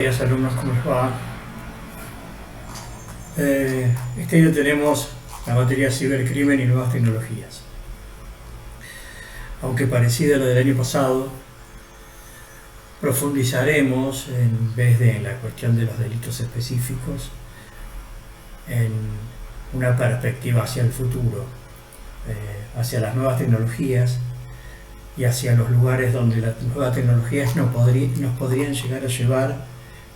Días, alumnos, ¿cómo les va? Este año tenemos la materia cibercrimen y nuevas tecnologías. Aunque parecida a la del año pasado, profundizaremos, en vez de en la cuestión de los delitos específicos, en una perspectiva hacia el futuro, hacia las nuevas tecnologías y hacia los lugares donde las nuevas tecnologías nos podrían llegar a llevar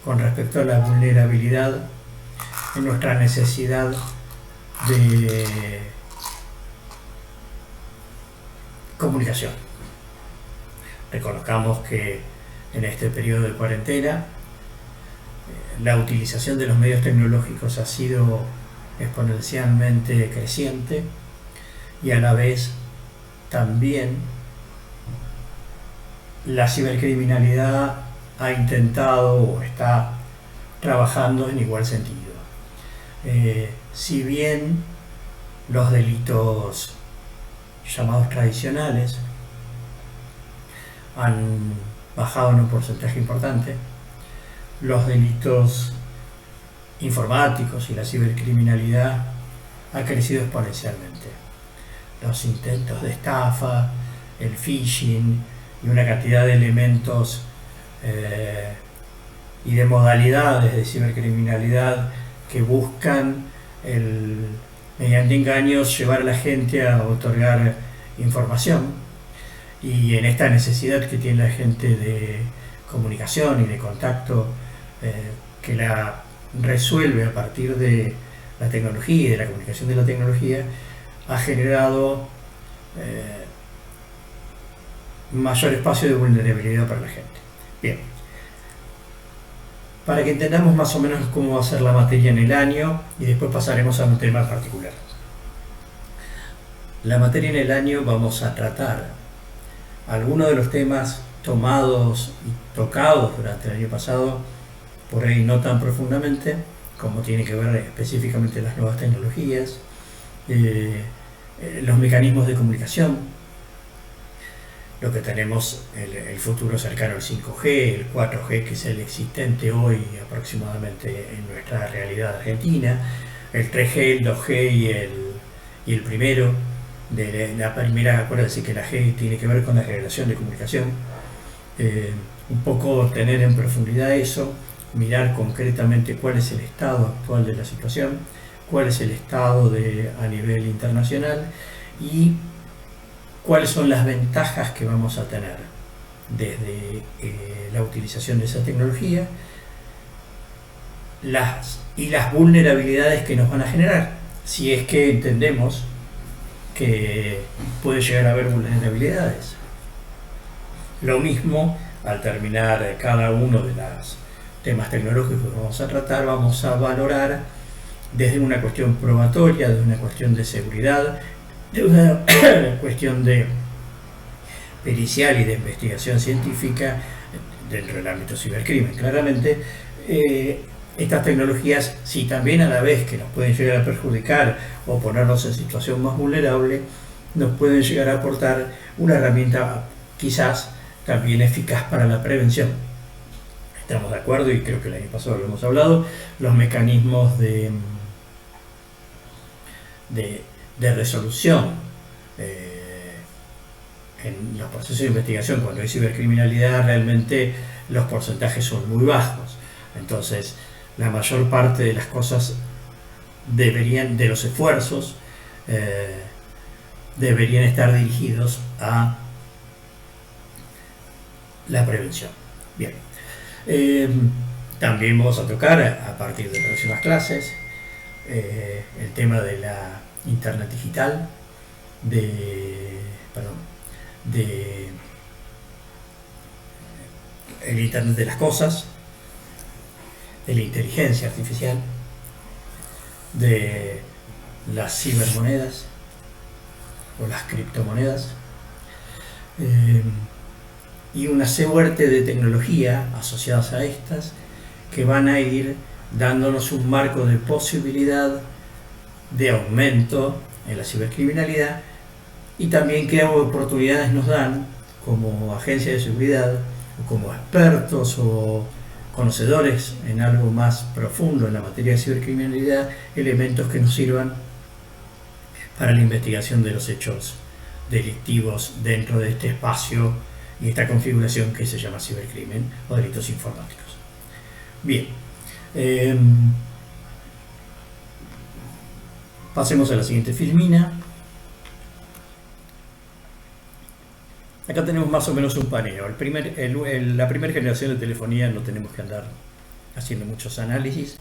con respecto a la vulnerabilidad en nuestra necesidad de comunicación. Reconozcamos que en este periodo de cuarentena la utilización de los medios tecnológicos ha sido exponencialmente creciente y a la vez también la cibercriminalidad ha intentado o está trabajando en igual sentido. Si bien los delitos llamados tradicionales han bajado en un porcentaje importante, los delitos informáticos y la cibercriminalidad ha crecido exponencialmente. Los intentos de estafa, el phishing y una cantidad de elementos y de modalidades de cibercriminalidad que buscan, mediante engaños, llevar a la gente a otorgar información. Y en esta necesidad que tiene la gente de comunicación y de contacto, que la resuelve a partir de la tecnología y de la comunicación de la tecnología, ha generado mayor espacio de vulnerabilidad para la gente. Bien, para que entendamos más o menos cómo va a ser la materia en el año y después pasaremos a un tema en particular. La materia en el año vamos a tratar algunos de los temas tomados y tocados durante el año pasado, por ahí no tan profundamente, como tiene que ver específicamente las nuevas tecnologías, los mecanismos de comunicación, lo que tenemos el futuro cercano al 5G, el 4G, que es el existente hoy aproximadamente en nuestra realidad argentina, el 3G, el 2G y el primero, de la primera. Acuérdense que la G tiene que ver con la generación de comunicación. Un poco tener en profundidad eso, mirar concretamente cuál es el estado actual de la situación, cuál es el estado a nivel internacional y cuáles son las ventajas que vamos a tener desde la utilización de esa tecnología y las vulnerabilidades que nos van a generar, si es que entendemos que puede llegar a haber vulnerabilidades. Lo mismo, al terminar cada uno de los temas tecnológicos que vamos a tratar, vamos a valorar desde una cuestión probatoria, desde una cuestión de seguridad, de una cuestión de pericial y de investigación científica dentro del ámbito cibercrimen. Claramente, estas tecnologías, si también a la vez que nos pueden llegar a perjudicar o ponernos en situación más vulnerable, nos pueden llegar a aportar una herramienta quizás también eficaz para la prevención. Estamos de acuerdo, y creo que el año pasado lo hemos hablado, los mecanismos de resolución en los procesos de investigación. Cuando hay cibercriminalidad, realmente los porcentajes son muy bajos. Entonces, la mayor parte de las cosas de los esfuerzos deberían estar dirigidos a la prevención. Bien, también vamos a tocar a partir de próximas clases el tema de la Internet digital, el Internet de las cosas, de la inteligencia artificial, de las cibermonedas o las criptomonedas, y una suerte de tecnología asociadas a estas que van a ir dándonos un marco de posibilidad de aumento en la cibercriminalidad, y también qué oportunidades nos dan como agencia de seguridad o como expertos o conocedores en algo más profundo en la materia de cibercriminalidad, elementos que nos sirvan para la investigación de los hechos delictivos dentro de este espacio y esta configuración que se llama cibercrimen o delitos informáticos. Bien, pasemos a la siguiente filmina. Acá tenemos más o menos un paneo. La primera generación de telefonía no tenemos que andar haciendo muchos análisis.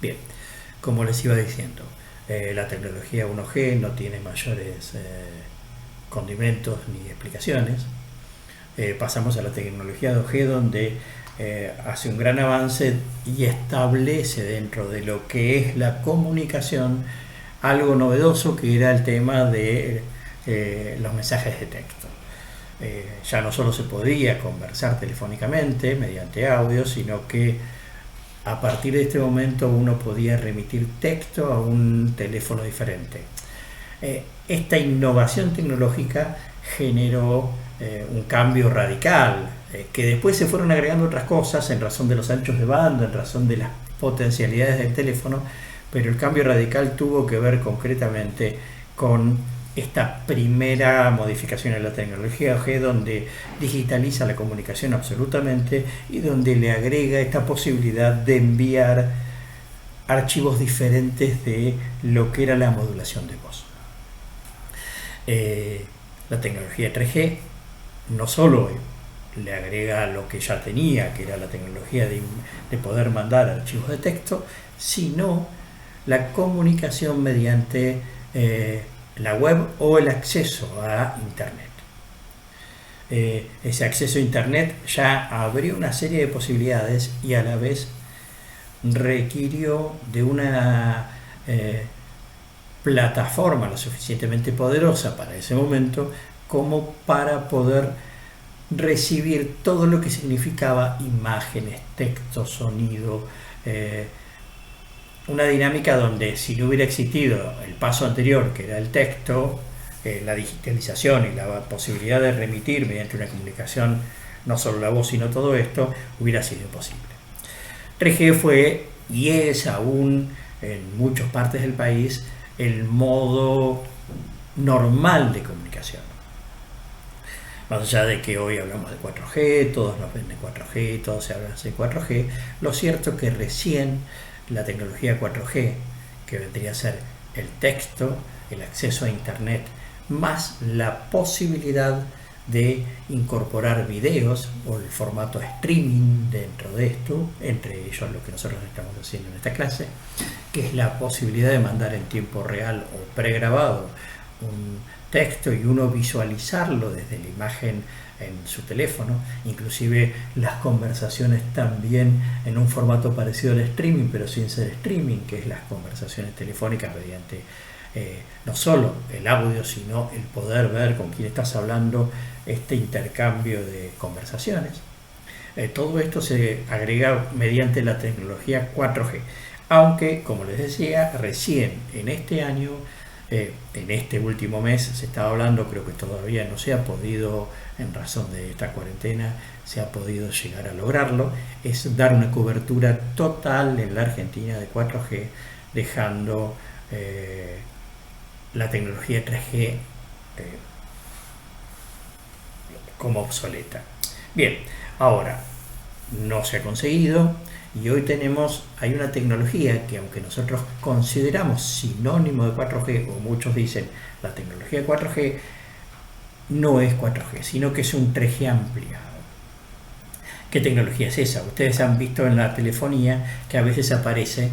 Bien, como les iba diciendo, la tecnología 1G no tiene mayores condimentos ni explicaciones. Pasamos a la tecnología 2G, donde hace un gran avance y establece dentro de lo que es la comunicación algo novedoso, que era el tema de los mensajes de texto. Ya no solo se podía conversar telefónicamente mediante audio, sino que a partir de este momento uno podía remitir texto a un teléfono diferente. Esta innovación tecnológica generó un cambio radical, que después se fueron agregando otras cosas en razón de los anchos de banda, en razón de las potencialidades del teléfono, pero el cambio radical tuvo que ver concretamente con esta primera modificación en la tecnología G, donde digitaliza la comunicación absolutamente y donde le agrega esta posibilidad de enviar archivos diferentes de lo que era la modulación de voz. La tecnología 3G no solo le agrega lo que ya tenía, que era la tecnología de poder mandar archivos de texto, sino la comunicación mediante la web o el acceso a Internet. Ese acceso a Internet ya abrió una serie de posibilidades y a la vez requirió de una plataforma lo suficientemente poderosa para ese momento como para poder recibir todo lo que significaba imágenes, texto, sonido, una dinámica donde si no hubiera existido el paso anterior, que era el texto, la digitalización y la posibilidad de remitir mediante una comunicación, no solo la voz sino todo esto, hubiera sido imposible. 3G fue y es aún en muchas partes del país el modo normal de comunicación. Más allá de que hoy hablamos de 4G, todos nos ven de 4G, todos se hablan de 4G, lo cierto es que recién la tecnología 4G, que vendría a ser el texto, el acceso a Internet, más la posibilidad de incorporar videos o el formato streaming dentro de esto, entre ellos lo que nosotros estamos haciendo en esta clase, que es la posibilidad de mandar en tiempo real o pregrabado un texto y uno visualizarlo desde la imagen en su teléfono, inclusive las conversaciones también en un formato parecido al streaming, pero sin ser streaming, que es las conversaciones telefónicas mediante no solo el audio, sino el poder ver con quién estás hablando, este intercambio de conversaciones. Todo esto se agrega mediante la tecnología 4G, aunque, como les decía, recién en este año, en este último mes se estaba hablando, creo que todavía no se ha podido, en razón de esta cuarentena, se ha podido llegar a lograrlo, es dar una cobertura total en la Argentina de 4G, dejando la tecnología 3G como obsoleta. Bien, ahora no se ha conseguido y hoy hay una tecnología que, aunque nosotros consideramos sinónimo de 4G, o muchos dicen la tecnología 4G, no es 4G, sino que es un 3G ampliado. ¿Qué tecnología es esa? Ustedes han visto en la telefonía que a veces aparece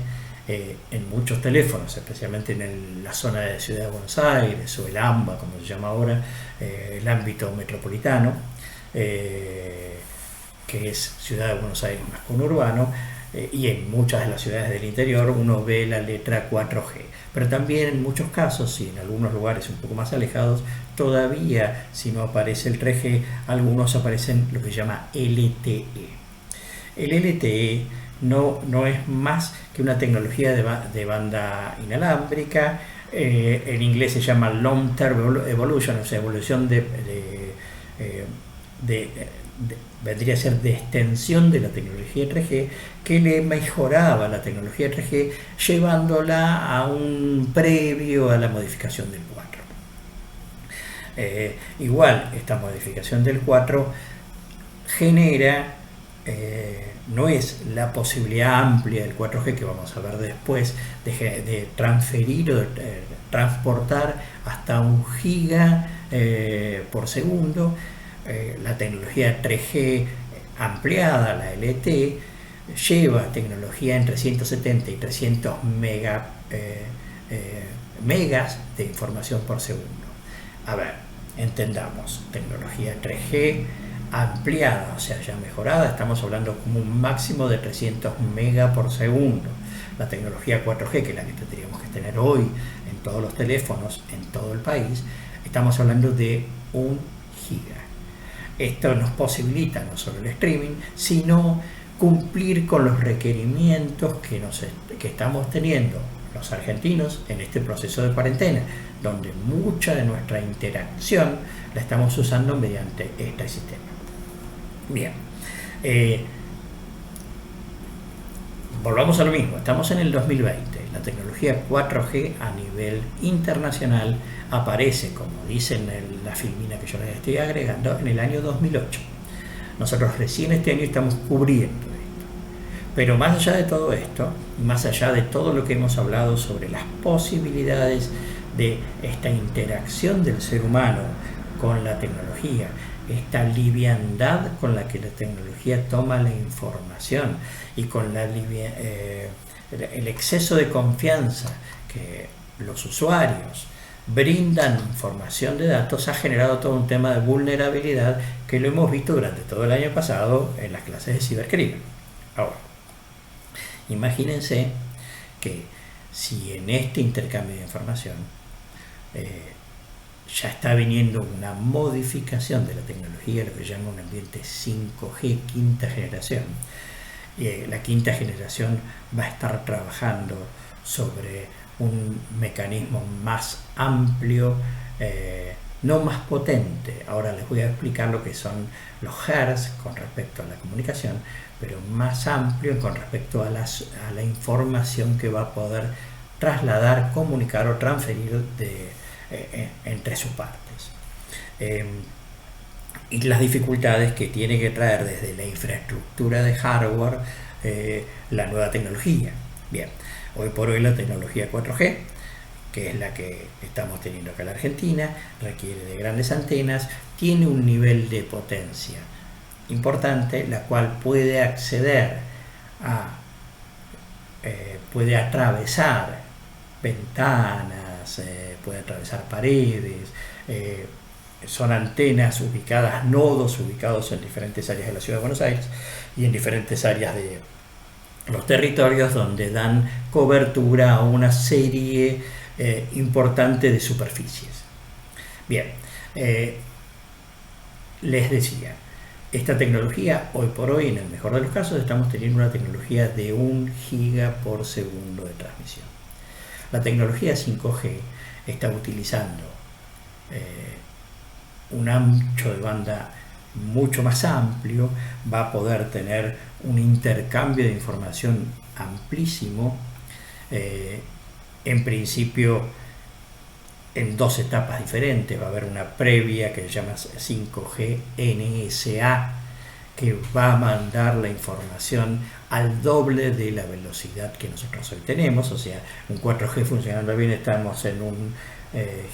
en muchos teléfonos, especialmente en la zona de Ciudad de Buenos Aires o el AMBA, como se llama ahora, el ámbito metropolitano, que es Ciudad de Buenos Aires más conurbano, y en muchas de las ciudades del interior uno ve la letra 4G, pero también en muchos casos y en algunos lugares un poco más alejados todavía, si no aparece el 3G, algunos aparecen lo que se llama LTE. El LTE no es más que una tecnología de banda inalámbrica, en inglés se llama Long Term Evolution, o sea, evolución vendría a ser de extensión de la tecnología 3G, que le mejoraba la tecnología 3G llevándola a un previo a la modificación del 4. Igual, esta modificación del 4 genera, no es la posibilidad amplia del 4G que vamos a ver después, de transferir o de transportar hasta 1 giga por segundo. La tecnología 3G ampliada, la LTE, lleva tecnología entre 170 y 300 megas de información por segundo. A ver, entendamos, tecnología 3G ampliada, o sea, ya mejorada, estamos hablando como un máximo de 300 megas por segundo. La tecnología 4G, que es la que tendríamos que tener hoy en todos los teléfonos, en todo el país, estamos hablando de 1 giga. Esto nos posibilita no solo el streaming, sino cumplir con los requerimientos que estamos teniendo los argentinos en este proceso de cuarentena, donde mucha de nuestra interacción la estamos usando mediante este sistema. Bien, volvamos a lo mismo, estamos en el 2020, la tecnología 4G a nivel internacional aparece, como dicen en la filmina que yo les estoy agregando, en el año 2008. Nosotros recién este año estamos cubriendo esto. Pero más allá de todo esto, más allá de todo lo que hemos hablado sobre las posibilidades de esta interacción del ser humano con la tecnología, esta liviandad con la que la tecnología toma la información y con el exceso de confianza que los usuarios brindan información de datos, ha generado todo un tema de vulnerabilidad que lo hemos visto durante todo el año pasado en las clases de cibercrimen. Ahora, imagínense que si en este intercambio de información ya está viniendo una modificación de la tecnología, lo que llama un ambiente 5G, quinta generación. La quinta generación va a estar trabajando sobre un mecanismo más amplio, no más potente. Ahora les voy a explicar lo que son los hertz con respecto a la comunicación, pero más amplio con respecto a la información que va a poder trasladar, comunicar o transferir entre sus partes. Y las dificultades que tiene que traer desde la infraestructura de hardware la nueva tecnología. Bien, hoy por hoy la tecnología 4G, que es la que estamos teniendo acá en la Argentina, requiere de grandes antenas, tiene un nivel de potencia importante, la cual puede acceder puede atravesar ventanas, puede atravesar paredes, son antenas ubicadas, nodos ubicados en diferentes áreas de la ciudad de Buenos Aires y en diferentes áreas de los territorios donde dan cobertura a una serie importante de superficies. Bien, les decía, esta tecnología, hoy por hoy, en el mejor de los casos, estamos teniendo una tecnología de 1 giga por segundo de transmisión. La tecnología 5G está utilizando un ancho de banda mucho más amplio, va a poder tener un intercambio de información amplísimo, en principio en 2 etapas diferentes. Va a haber una previa que se llama 5G NSA, que va a mandar la información al doble de la velocidad que nosotros hoy tenemos, o sea, un 4G funcionando bien, estamos en 1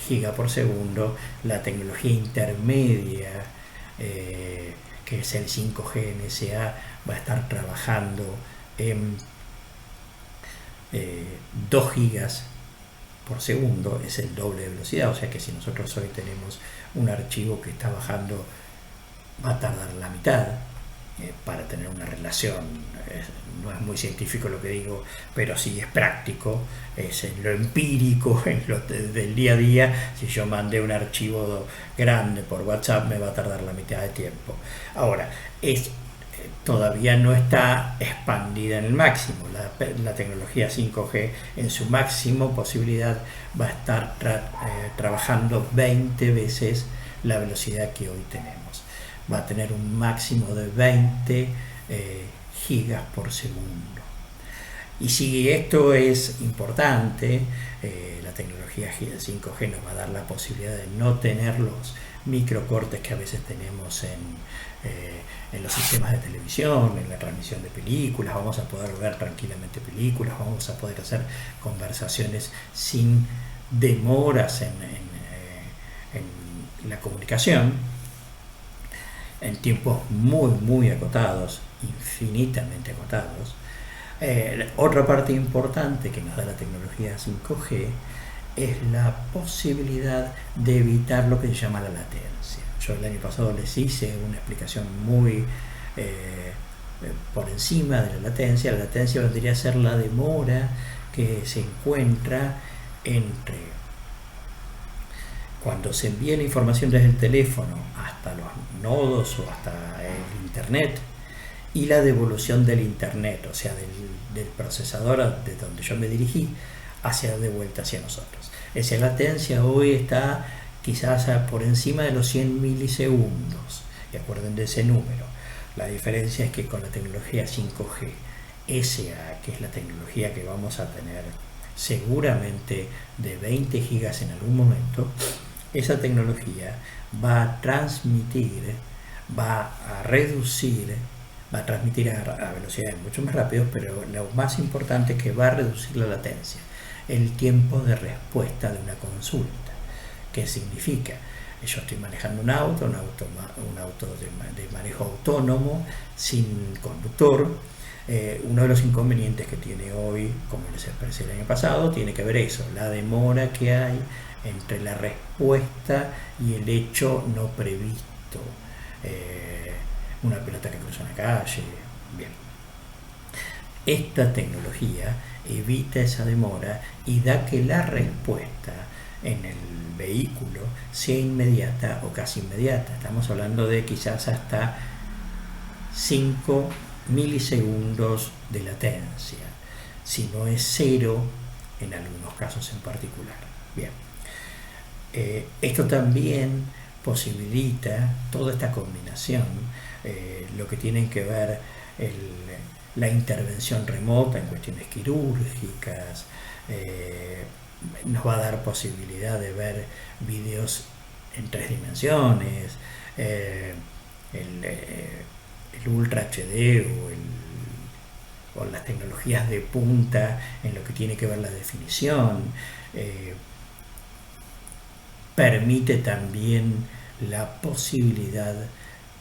giga por segundo. La tecnología intermedia, que es el 5G NSA, va a estar trabajando en 2 gigas por segundo, es el doble de velocidad, o sea que si nosotros hoy tenemos un archivo que está bajando, va a tardar la mitad para tener una relación. No es muy científico lo que digo, pero sí es práctico, es en lo empírico, en lo del día a día. Si yo mandé un archivo grande por WhatsApp, me va a tardar la mitad de tiempo. Ahora, todavía no está expandida en el máximo. La tecnología 5G en su máximo posibilidad va a estar trabajando 20 veces la velocidad que hoy tenemos. va a tener un máximo de 20 gigas por segundo. Y si esto es importante, la tecnología 5G nos va a dar la posibilidad de no tener los microcortes que a veces tenemos en los sistemas de televisión, en la transmisión de películas. Vamos a poder ver tranquilamente películas, vamos a poder hacer conversaciones sin demoras en la comunicación, en tiempos muy acotados, infinitamente acotados. Otra parte importante que nos da la tecnología 5G es la posibilidad de evitar lo que se llama la latencia. Yo el año pasado les hice una explicación muy por encima de la latencia. La latencia vendría a ser la demora que se encuentra entre cuando se envía la información desde el teléfono hasta los nodos o hasta el internet y la devolución del internet, o sea, del procesador de donde yo me dirigí hacia de vuelta hacia nosotros. Esa latencia hoy está quizás por encima de los 100 milisegundos, y acuerden de ese número. La diferencia es que con la tecnología 5G SA, que es la tecnología que vamos a tener seguramente de 20 gigas en algún momento, esa tecnología va a transmitir, va a reducir, va a transmitir a velocidades mucho más rápidas, pero lo más importante es que va a reducir la latencia, el tiempo de respuesta de una consulta. ¿Qué significa? Yo estoy manejando un auto de manejo autónomo, sin conductor. Uno de los inconvenientes que tiene hoy, como les expresé el año pasado, tiene que ver eso, la demora que hay entre la respuesta y el hecho no previsto. Una pelota que cruza una calle. Bien. Esta tecnología evita esa demora y da que la respuesta en el vehículo sea inmediata o casi inmediata. Estamos hablando de quizás hasta 5 milisegundos de latencia, si no es 0 en algunos casos en particular. Bien. Esto también posibilita toda esta combinación, lo que tiene que ver la intervención remota en cuestiones quirúrgicas, nos va a dar posibilidad de ver videos en 3 dimensiones, el Ultra HD o las tecnologías de punta en lo que tiene que ver la definición. Permite también la posibilidad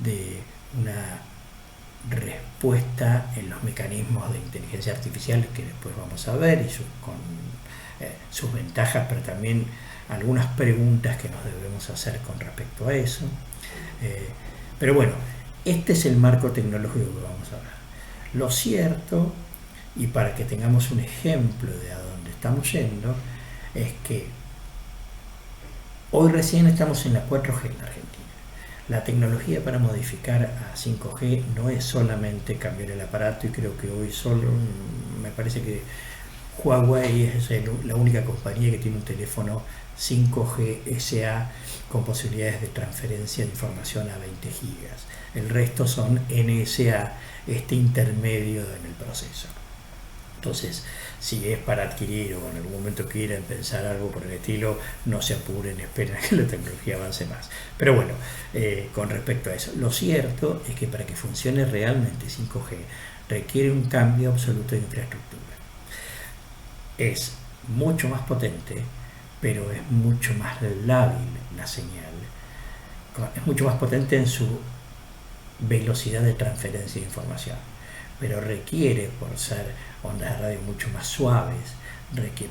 de una respuesta en los mecanismos de inteligencia artificial que después vamos a ver y con sus ventajas, pero también algunas preguntas que nos debemos hacer con respecto a eso. Pero bueno, este es el marco tecnológico que vamos a ver. Lo cierto, y para que tengamos un ejemplo de a dónde estamos yendo, es que hoy recién estamos en la 4G en Argentina. La tecnología para modificar a 5G no es solamente cambiar el aparato, y creo que hoy solo, me parece que Huawei es la única compañía que tiene un teléfono 5G SA con posibilidades de transferencia de información a 20 gigas. El resto son NSA, este intermedio en el proceso. Entonces, si es para adquirir o en algún momento quieren pensar algo por el estilo, no se apuren, esperen a que la tecnología avance más. Pero bueno, con respecto a eso, lo cierto es que para que funcione realmente 5G requiere un cambio absoluto de infraestructura. Es mucho más potente, pero es mucho más lábil la señal. Es mucho más potente en su velocidad de transferencia de información, pero requiere, por ser ondas de radio mucho más suaves,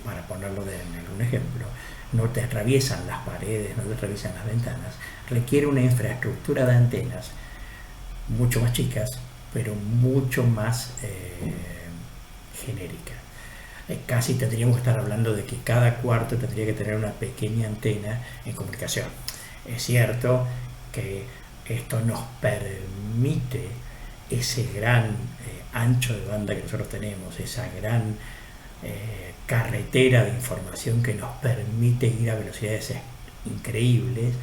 para ponerlo en algún ejemplo, no te atraviesan las paredes, no te atraviesan las ventanas, requiere una infraestructura de antenas mucho más chicas, pero mucho más genérica. Casi tendríamos que estar hablando de que cada cuarto tendría que tener una pequeña antena en comunicación. Es cierto que esto nos permite ese gran ancho de banda que nosotros tenemos, esa gran carretera de información que nos permite ir a velocidades increíbles,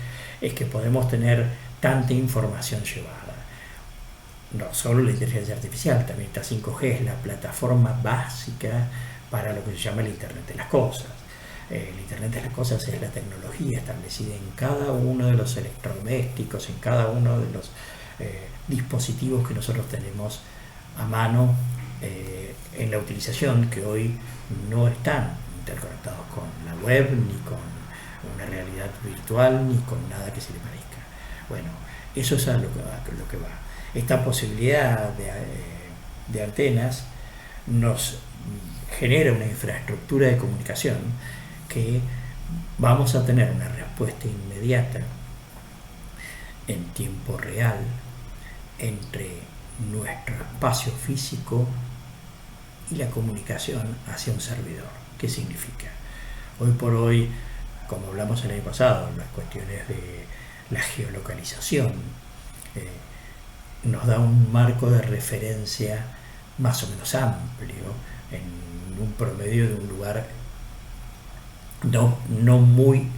es que podemos tener bastante información llevada. No solo la inteligencia artificial, también esta 5G es la plataforma básica para lo que se llama el Internet de las Cosas. El Internet de las Cosas es la tecnología establecida en cada uno de los electrodomésticos, en cada uno de los dispositivos que nosotros tenemos a mano en la utilización, que hoy no están interconectados con la web, ni con una realidad virtual, ni con nada que se le parezca. Bueno, eso es a lo que va. Esta posibilidad de antenas nos genera una infraestructura de comunicación que vamos a tener una respuesta inmediata en tiempo real entre nuestro espacio físico y la comunicación hacia un servidor. ¿Qué significa? Hoy por hoy, como hablamos el año pasado, las cuestiones de la geolocalización nos da un marco de referencia más o menos amplio en un promedio de un lugar no muy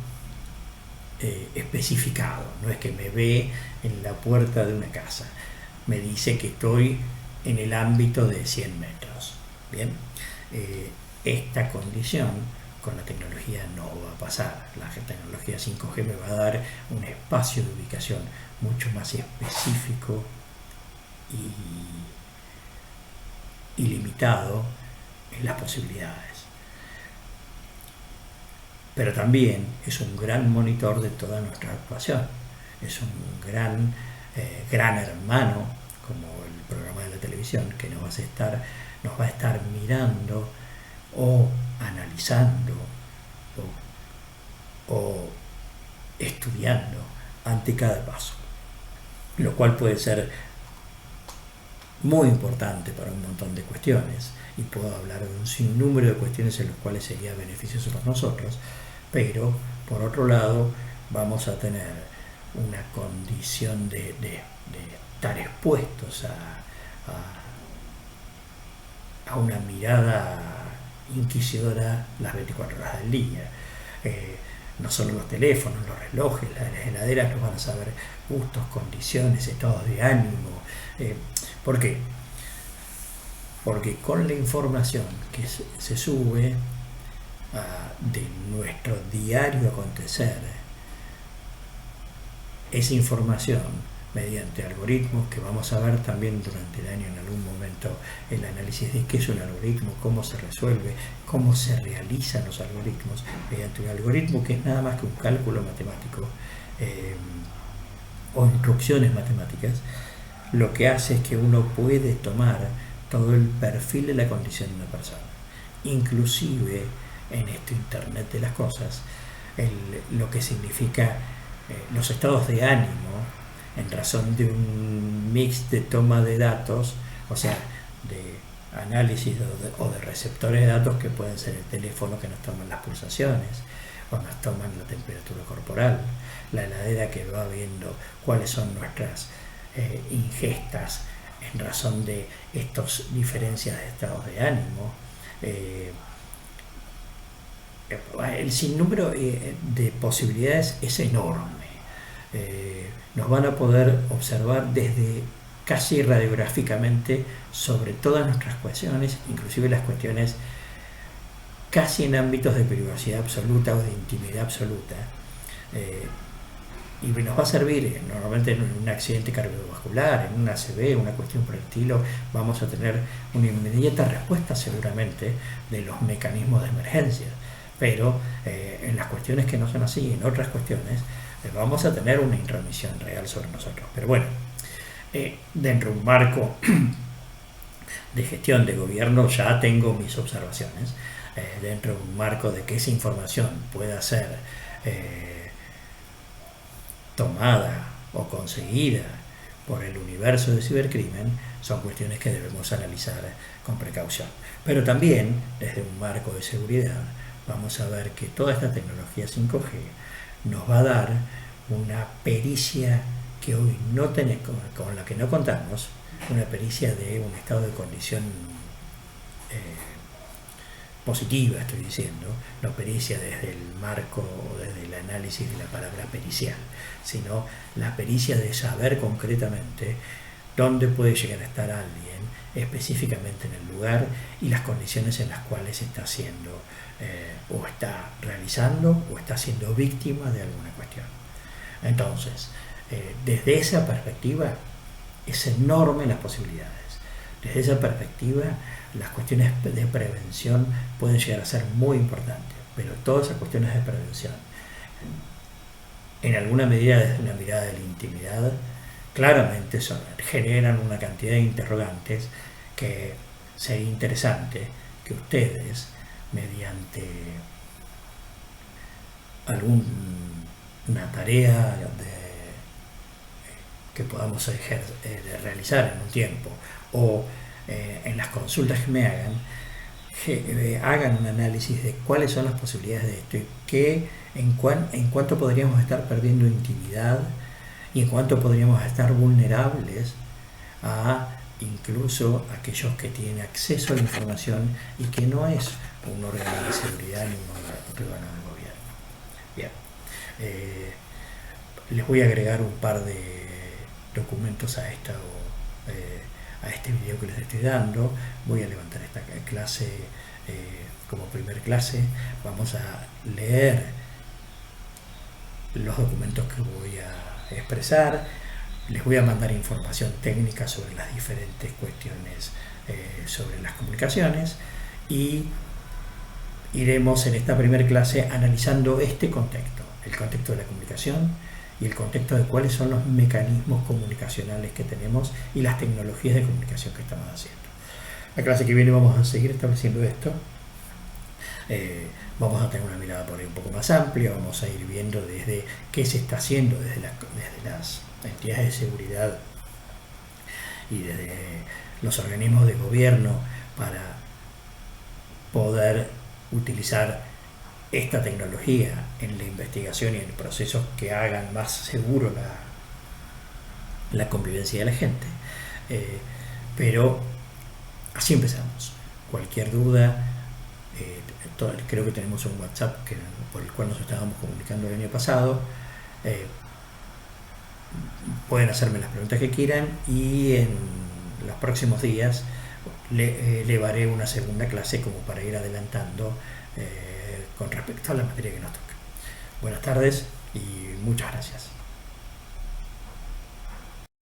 especificado. No es que me ve en la puerta de una casa, me dice que estoy en el ámbito de 100 metros. Bien, esta condición con la tecnología no va a pasar. La tecnología 5G me va a dar un espacio de ubicación mucho más específico y limitado en las posibilidades. Pero también es un gran monitor de toda nuestra actuación. Es un gran hermano, como el programa de la televisión, que nos va a estar mirando o analizando o estudiando ante cada paso, lo cual puede ser muy importante para un montón de cuestiones, y puedo hablar de un sinnúmero de cuestiones en las cuales sería beneficioso para nosotros, pero por otro lado vamos a tener una condición de estar expuestos a una mirada inquisidora las 24 horas del día. No solo los teléfonos, los relojes, las heladeras nos van a saber gustos, condiciones, estados de ánimo. ¿Por qué? Porque con la información que se sube de nuestro diario acontecer, esa información mediante algoritmos que vamos a ver también durante el año en algún momento, el análisis de qué es un algoritmo, cómo se resuelve, cómo se realizan los algoritmos mediante un algoritmo que es nada más que un cálculo matemático o instrucciones matemáticas. Lo que hace es que uno puede tomar todo el perfil de la condición de una persona, inclusive en este Internet de las Cosas, lo que significa los estados de ánimo en razón de un mix de toma de datos, o sea, de análisis o de receptores de datos que pueden ser el teléfono que nos toman las pulsaciones o nos toman la temperatura corporal, la heladera que va viendo cuáles son nuestras ingestas en razón de estas diferencias de estados de ánimo. El sinnúmero de posibilidades es enorme. Nos van a poder observar desde casi radiográficamente sobre todas nuestras cuestiones, inclusive las cuestiones casi en ámbitos de privacidad absoluta o de intimidad absoluta. Y nos va a servir normalmente en un accidente cardiovascular, en un ACV, una cuestión por el estilo. Vamos a tener una inmediata respuesta seguramente de los mecanismos de emergencia, pero en las cuestiones que no son así, en otras cuestiones, vamos a tener una intromisión real sobre nosotros. Pero bueno, dentro de un marco de gestión de gobierno ya tengo mis observaciones, dentro de un marco de que esa información pueda ser tomada o conseguida por el universo de cibercrimen, son cuestiones que debemos analizar con precaución. Pero también, desde un marco de seguridad, vamos a ver que toda esta tecnología 5G nos va a dar una pericia que hoy no tenemos, con la que no contamos, una pericia de un estado de condición positiva, estoy diciendo, no pericia desde el marco, desde el análisis de la palabra pericial, sino la pericia de saber concretamente dónde puede llegar a estar alguien, específicamente en el lugar y las condiciones en las cuales está haciendo o está realizando o está siendo víctima de alguna cuestión. Entonces, desde esa perspectiva, es enorme las posibilidades. Desde esa perspectiva, las cuestiones de prevención pueden llegar a ser muy importantes, pero todas esas cuestiones de prevención, en alguna medida desde una mirada de la intimidad, claramente generan una cantidad de interrogantes que sería interesante que ustedes, mediante alguna tarea que podamos realizar en un tiempo o en las consultas que me hagan, hagan un análisis de cuáles son las posibilidades de esto y en cuánto podríamos estar perdiendo intimidad y en cuánto podríamos estar vulnerables a incluso aquellos que tienen acceso a la información y que no es un órgano de seguridad ni un órgano de gobierno. Bien, les voy a agregar un par de documentos a este video que les estoy dando. Voy a levantar esta clase como primer clase. Vamos a leer los documentos que voy a expresar. Les voy a mandar información técnica sobre las diferentes cuestiones sobre las comunicaciones y iremos en esta primera clase analizando este contexto, el contexto de la comunicación y el contexto de cuáles son los mecanismos comunicacionales que tenemos y las tecnologías de comunicación que estamos haciendo. La clase que viene vamos a seguir estableciendo esto. Vamos a tener una mirada por ahí un poco más amplia, vamos a ir viendo desde qué se está haciendo desde las entidades de seguridad y desde los organismos de gobierno para poder utilizar esta tecnología en la investigación y en procesos que hagan más seguro la convivencia de la gente. Pero así empezamos. Cualquier duda, creo que tenemos un WhatsApp por el cual nos estábamos comunicando el año pasado. Pueden hacerme las preguntas que quieran y en los próximos días elevaré una segunda clase como para ir adelantando con respecto a la materia que nos toca. Buenas tardes y muchas gracias.